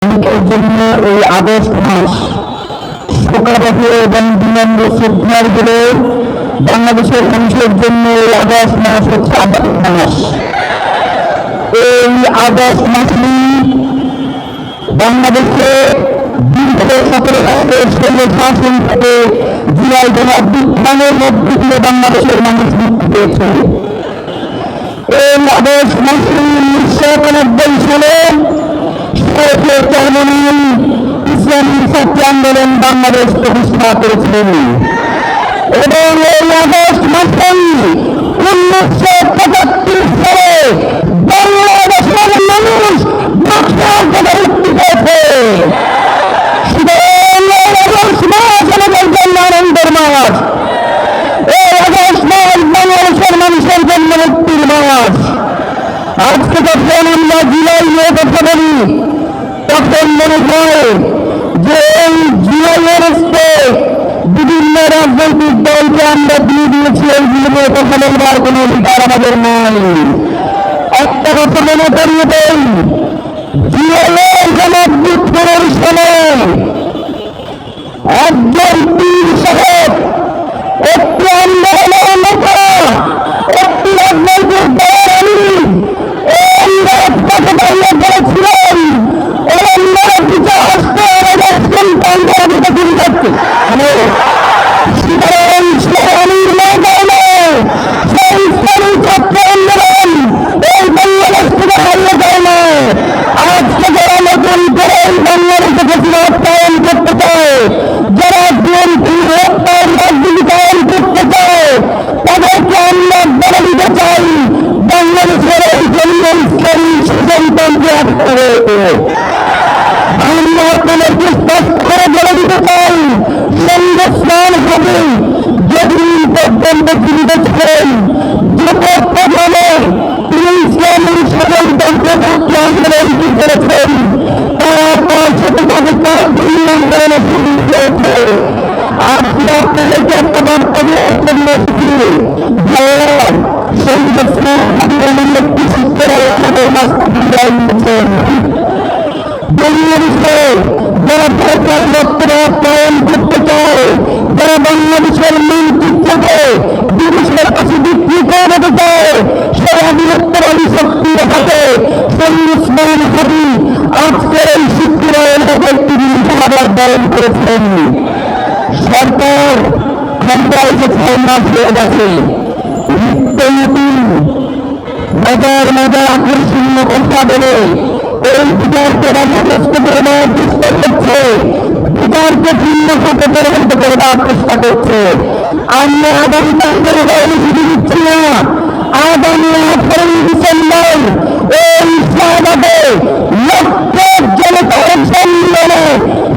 শ্রমিকের জন্য এই আগস্ট মাস শোকাবহ এবং বিনম্র শ্রদ্ধার বলে বাংলাদেশের মানুষের জন্য এই আগস্ট মাস হচ্ছে আগস্ট মাস। এই আগস্ট মাসে বাংলাদেশে দীর্ঘ 17 বছরের স্বৈরশাসন থেকে জুলাই গণঅভ্যুত্থানের মধ্যে দিয়ে বাংলাদেশের মানুষ মুক্তি পেয়েছে। এই আগস্ট মাসে 1991 সালে ইসলামী ছাত্র আন্দোলন বাংলাদেশ প্রতিষ্ঠা করেছিলেন এবং এই আগস্ট মাসে 1975 সালে বাংলাদেশের মানুষ মুক্তি পেয়েছে। আগস্ট মাস আমাদের জন্য আনন্দের মাস। এই আগস্ট মাস বাংলাদেশের মানুষের জন্য মুক্তির মাস। আজকে যখন আমরা জুলাই নিয়ে কথা বলি তখন মনে হয় যে এই জুলাইয়ের বিভিন্ন রাজনৈতিক দলকে আমরা দিয়ে দিয়েছি, এইগুলো নিয়ে কথা বলবার কোন অধিকার আমাদের নাই। একটা কথা মনে করিয়ে দেই, জুলাইয়ের গণঅভ্যুত্থানের সময় একজন পীর সাহেব একটি আন্দোলনের নেতা, একটি রাজনৈতিক দলের আমির এই রাজপথে দাঁড়িয়ে বলেছিলেন আজকে যারা নতুন করে বাংলাদেশে প্রতিরোধ করতে চায়, যারা বিএনপি হত্যার রাজনীতি কায়েম করতে চায়, তাদেরকে আমরা বলে দিতে চাই বাংলাদেশের এই জন্য ইসলামী সুসন্তানকে আটকে রয়েছে। আমরা আপনাদেরকে স্পষ্ট করে বলে দিতে চাই, সংবিধান হবে যেদিন পর্যন্ত জীবিত ছিলেন তিনি ইসলামী স্বাধীনতাকে আন্দোলন করেছেন, তারা তার সাথে পাকিস্তান আন্দোলনে শুরু করেছে। আজকে আপনাদেরকে একটা বার্তা দেওয়ার জন্য যারা সরকার দপ্তরে আপ্যায়ন করতে চায়, যারা বাংলাদেশের মানচিত্রকে বিদেশের কাছে বিক্রি করে দিতে চায়, সারা বিরক্তবাদী শক্তির হাতে উসমান হাদি আজকের এই শুক্রবার একটি আবার বরণ করেছেন। সরকার ক্ষমতায় যে 6 মাস হয়ে গেছে, নতুন মজার আকর্ষণীয় কথা বলে এই বিচারকে রাজস্ব করবার চেষ্টা করছে, বিচারকে ভিন্ন খাতে পরিণত করবার চেষ্টা করছে। আমরা আগামী তাদের কর্মসূচি দিচ্ছি না। আগামী 18 ডিসেম্বর এই শাহবাগে লক্ষ জনতার সম্মেলনে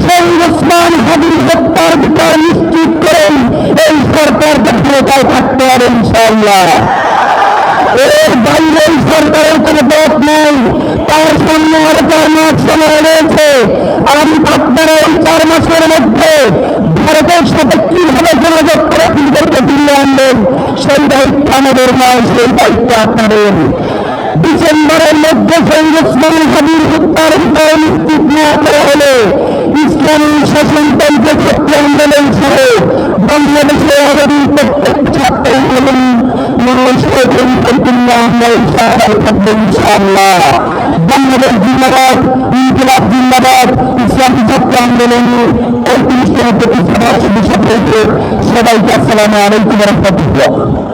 শহীদ ওসমান হাদির হত্যার বিচার নিশ্চিত করেন এই সরকার ক্ষমতায় থাকতে হবে ইনশাআল্লাহ। এর বাইরে সরকারের কোন পথ নেই। তার সামনে আরো 4 মাস সময় রয়েছে। আপনারা এই 4 মাসের মধ্যে ভারতের সাথে কিভাবে যোগাযোগ করে ফিরতে ফিরিয়ে আনবেন, সেই দায়িত্ব আমাদের নয়, সেই দায়িত্ব আপনাদের। ডিসেম্বরের মধ্যে শহীদ ওসমান হাদির হত্যার বিচার নিশ্চিত না করা হলে ইসলামী শাসনতন্ত্র ক্ষেত্র আন্দোলন সহ বাংলাদেশের আগামী প্রত্যেক ছাত্র বাংলাদেশ জিন্দাবাদ, ইনকিলাব জিন্দাবাদ, ইসলামী ছাত্র আন্দোলনের 35তম প্রতিষ্ঠা বার্ষিকী সবাইকে আসসালামু আলাইকুম ওয়া রাহমাতুল্লাহ।